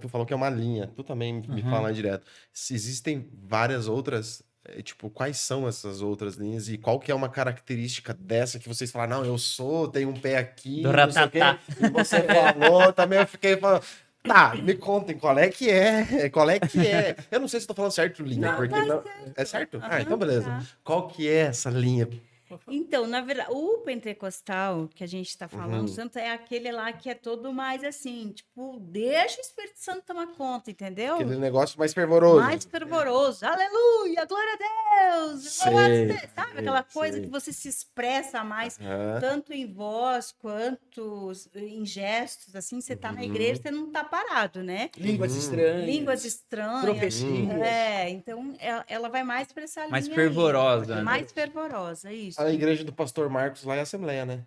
Tu falou que é uma linha. Tu também me fala direto. Se existem várias outras, tipo, quais são essas outras linhas e qual que é uma característica dessa que vocês falaram, não, tenho um pé Do aqui, não sei o quê, ratatá. e você falou, também eu fiquei falando, tá, me contem qual é que é, qual é que é. Eu não sei se eu tô falando certo linha, Não, porque tá não... certo. É certo? Ah, Aham, então beleza. tá. Qual que é essa linha? Então, na verdade, o pentecostal que a gente está falando, Uhum. Santo, é aquele lá que é todo mais assim, tipo, deixa o Espírito Santo tomar conta, entendeu? Aquele negócio mais fervoroso. Mais fervoroso. Aleluia, glória a Deus. Louvado Sei, seja, sabe? Aquela coisa sei. que você se expressa mais, Aham. tanto em voz quanto em gestos, assim, você tá na igreja, Uhum. você não tá parado, né? Línguas Uhum. estranhas. Línguas estranhas. Profecias. Então ela vai mais para essa Mais linha aí. fervorosa, né? Mais fervorosa, isso. A igreja do pastor Marcos lá é Assembleia, né?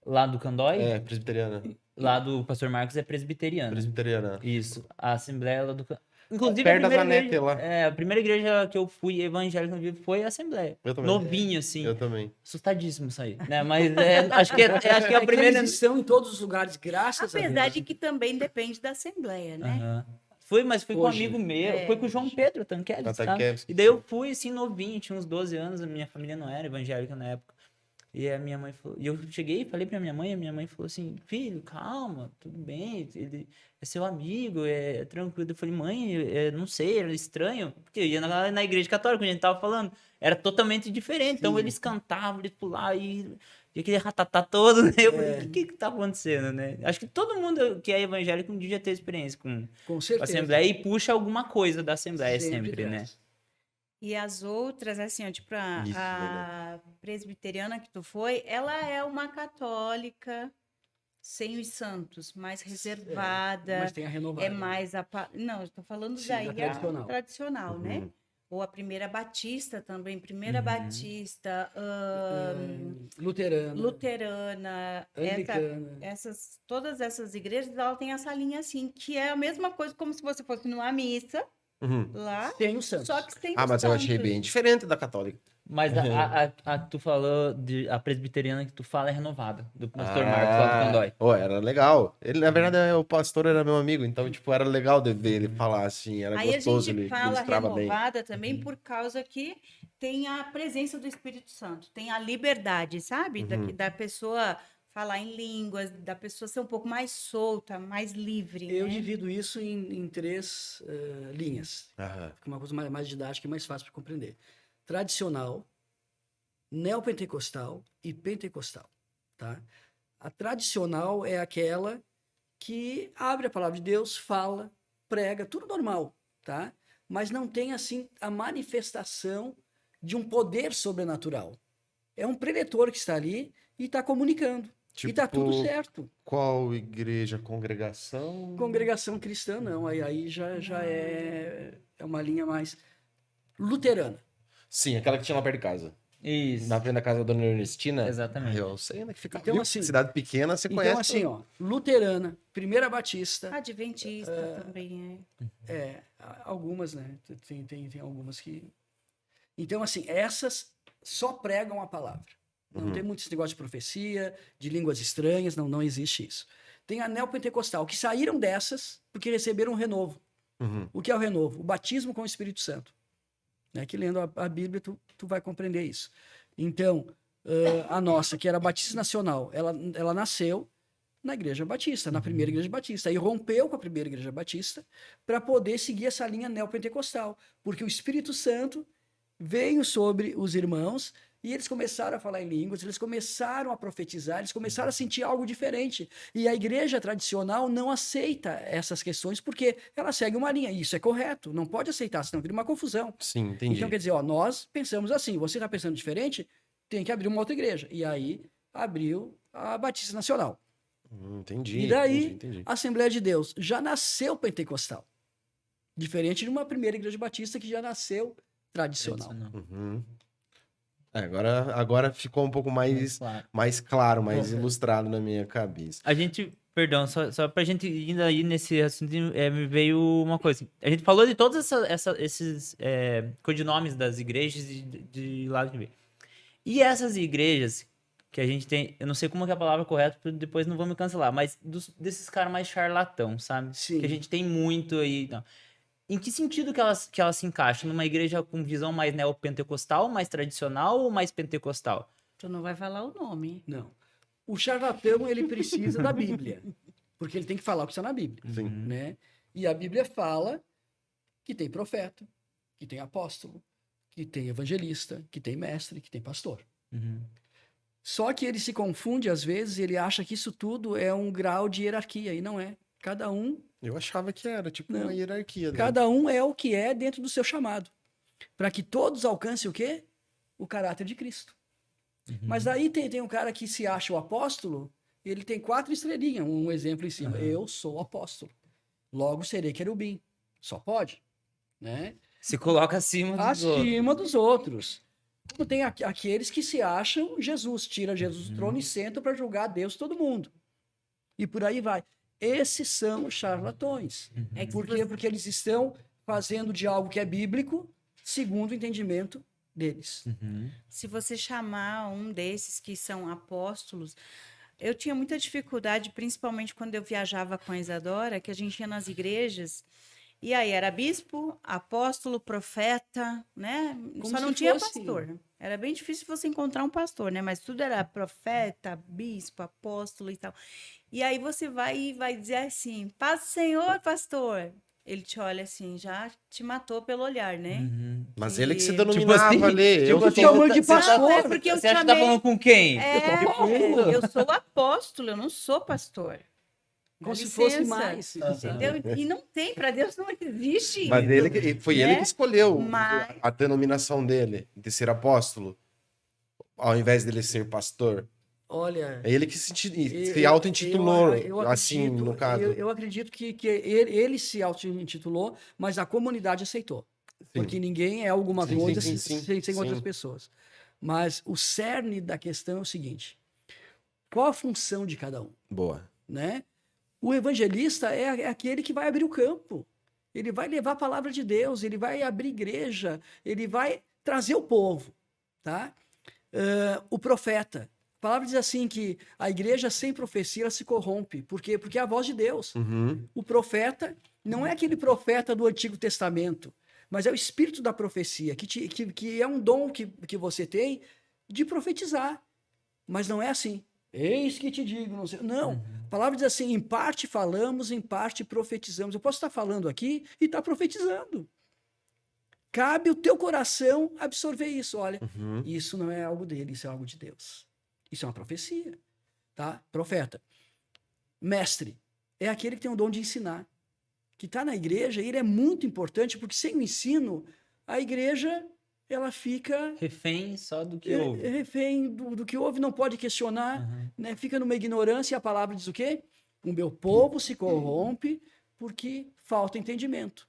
Lá do Candói, É, presbiteriana. lá do pastor Marcos é presbiteriano. Presbiteriana. Isso, a Assembleia lá do Inclusive, Perto a da primeira Zanete igreja, lá. a primeira igreja que eu fui evangélica foi a Assembleia. Eu também. Novinho, assim. Eu também. Assustadíssimo isso aí, né? Mas acho que é a É que primeira... eles estão em todos os lugares, graças a Apesar Deus. de que também depende da Assembleia, né? Aham. Mas fui com um Hoje. amigo meu, foi com o João Pedro Tanqueles, sabe? Tanqueles, E daí eu fui, assim, novinho, tinha uns 12 anos, a minha família não era evangélica na época. E a minha mãe falou... E eu cheguei e falei pra minha mãe, e a minha mãe falou assim, filho, calma, tudo bem, ele é seu amigo, é tranquilo. Eu falei, mãe, não sei, era estranho, porque eu ia na igreja católica, a gente tava falando, era totalmente diferente. Então eles cantavam, eles pulavam e aquele ratatá todo, né? Eu falei, o que tá acontecendo, né? Acho que todo mundo que é evangélico um dia já teve experiência com Com a certeza. Assembleia e puxa alguma coisa da Assembleia sempre, né? traz. E as outras, assim, ó, tipo, Isso, a presbiteriana que tu foi, ela é uma católica sem os santos, mais reservada, Mas tem a renovada. é mais... Não, eu tô falando Sim, daí da a tradicional. tradicional, né? Uhum. Ou a primeira batista também, primeira batista, Luterana. luterana, Anglicana. todas essas igrejas, ela tem essa linha assim, que é a mesma coisa como se você fosse numa missa Uhum. lá, Tem os santos. só que sem Ah, os mas eu achei santos. bem diferente da católica. Mas a que tu falou, a presbiteriana que tu fala é renovada, do pastor Marcos lá do Candói. Pô, era legal. Ele, na verdade, o pastor era meu amigo, então, tipo, era legal de ver ele falar assim, era Aí a gostoso, gente ele fala ministrava bem. renovada também por causa que tem a presença do Espírito Santo, tem a liberdade, sabe? Da pessoa falar em línguas, da pessoa ser um pouco mais solta, mais livre, Eu né? divido isso em três linhas. Aham. Fica uma coisa mais didática e mais fácil para compreender. Tradicional, neopentecostal e pentecostal. Tá? A tradicional é aquela que abre a palavra de Deus, fala, prega, tudo normal, tá? Mas não tem, assim, a manifestação de um poder sobrenatural. É um preletor que está ali e está comunicando. E está tudo Tipo, certo. qual igreja, congregação? Congregação cristã, não. Aí já é uma linha mais luterana. Sim, aquela que tinha lá perto de casa. Isso. Na frente da casa da Dona Ernestina. Exatamente. Eu sei onde é que fica. Então, Viu? assim, Cidade pequena, você conhece. Então, assim, ó, luterana, primeira batista, Adventista também algumas, né? Tem algumas que... Então, assim, essas só pregam a palavra. Não tem muito esse negócio de profecia, de línguas estranhas, não existe isso. Tem a neopentecostal, que saíram dessas porque receberam um renovo. Uhum. O que é o renovo? O batismo com o Espírito Santo. Né? Que lendo a Bíblia, tu vai compreender isso. Então, a nossa, que era Batista Nacional, ela nasceu na Igreja Batista, na primeira Igreja Batista. Aí rompeu com a primeira Igreja Batista para poder seguir essa linha neopentecostal. Porque o Espírito Santo veio sobre os irmãos e eles começaram a falar em línguas, eles começaram a profetizar, eles começaram a sentir algo diferente. E a igreja tradicional não aceita essas questões porque ela segue uma linha. E isso é correto, não pode aceitar, senão vira uma confusão. Sim, entendi. Então, quer dizer, nós pensamos assim, você está pensando diferente, tem que abrir uma outra igreja. E aí, abriu a Batista Nacional. Entendi. E daí, entendi. a Assembleia de Deus já nasceu pentecostal. Diferente de uma primeira igreja batista que já nasceu tradicional. Uhum. Agora ficou um pouco mais claro, mais ilustrado na minha cabeça. A gente, perdão, só pra gente ir aí nesse assunto, me veio uma coisa. A gente falou de todos esses codinomes das igrejas de lá de ver. E essas igrejas, que a gente tem, eu não sei como que é a palavra correta, porque depois não vão me cancelar, mas desses caras mais charlatão, sabe? Sim. Que a gente tem muito aí. Então. Em que sentido que ela se encaixa? Numa igreja com visão mais neopentecostal, mais tradicional ou mais pentecostal? Tu não vai falar o nome. Não. O charlatão, ele precisa da Bíblia. Porque ele tem que falar o que está na Bíblia. Sim. Né? E a Bíblia fala que tem profeta, que tem apóstolo, que tem evangelista, que tem mestre, que tem pastor. Só que ele se confunde às vezes, ele acha que isso tudo é um grau de hierarquia, e não é. Cada um, Eu achava que era, tipo, Não. uma hierarquia. Né? cada um é o que é dentro do seu chamado. Para que todos alcancem o quê? O caráter de Cristo. Mas aí tem um cara que se acha o apóstolo, e ele tem 4 estrelinhas, um exemplo em cima. Eu sou apóstolo. Logo serei querubim. Só pode, né? Se coloca acima dos outros. Acima dos outros. Como tem aqueles que se acham Jesus, tira Jesus do trono e senta para julgar Deus todo mundo. E por aí vai. Esses são os charlatões. É que Por quê? Porque eles estão fazendo de algo que é bíblico, segundo o entendimento deles. se você chamar um desses que são apóstolos, eu tinha muita dificuldade, principalmente quando eu viajava com a Isadora, que a gente ia nas igrejas, e aí era bispo, apóstolo, profeta, né? Como Só se não tinha fosse- pastor. Era bem difícil você encontrar um pastor, né? Mas tudo era profeta, bispo, apóstolo e tal. E aí você vai dizer assim, paz do Senhor, pastor. Ele te olha assim, já te matou pelo olhar, né? Mas ele que se E- denominava Tipo assim, ali. tipo eu assim, tô... chamando de você tá- pastor. Não, é porque eu Você acha que tá chamei... falando com quem? Eu sou apóstolo, eu não sou pastor. Dá Como se fosse licença, mais. Entendeu? E não tem, para Deus não existe. Mas foi ele Né? que escolheu Mas- a denominação dele, de ser apóstolo, ao invés dele ser pastor. Olha, É ele que se auto-intitulou, eu assim, acredito- no caso. Eu acredito que ele se auto-intitulou, mas a comunidade aceitou. Porque ninguém é alguma Sim, coisa sim, sem, sim, sem sim. outras pessoas. Mas o cerne da questão é o seguinte: qual a função de cada um? Boa. Né? O evangelista é aquele que vai abrir o campo. Ele vai levar a palavra de Deus, ele vai abrir igreja, ele vai trazer o povo. Tá? O profeta. A palavra diz assim que a igreja sem profecia ela se corrompe. Por quê? Porque é a voz de Deus. Uhum. O profeta não é aquele profeta do Antigo Testamento, mas é o espírito da profecia, que é um dom que você tem de profetizar. Mas não é assim. Eis que te digo, não sei. Não. A palavra diz assim: em parte falamos, em parte profetizamos. Eu posso estar falando aqui e estar profetizando. Cabe o teu coração absorver isso. Olha, isso não é algo dele, isso é algo de Deus. Isso é uma profecia. Tá? Profeta. Mestre é aquele que tem o dom de ensinar. Que está na igreja, e ele é muito importante, porque sem o ensino, a igreja ela fica Refém só do que houve. refém do que houve, não pode questionar, né? Fica numa ignorância, e a palavra diz o quê? O meu povo se corrompe porque falta entendimento.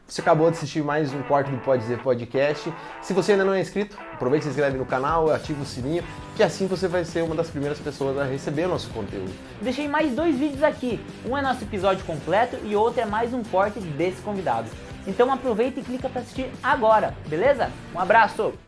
Você acabou de assistir mais um corte do Pode Dizer Podcast. Se você ainda não é inscrito, aproveite e se inscreve no canal, ativa o sininho, que assim você vai ser uma das primeiras pessoas a receber o nosso conteúdo. Deixei mais 2 vídeos aqui. Um é nosso episódio completo e outro é mais um corte desse convidado. Então aproveita e clica para assistir agora, beleza? Um abraço!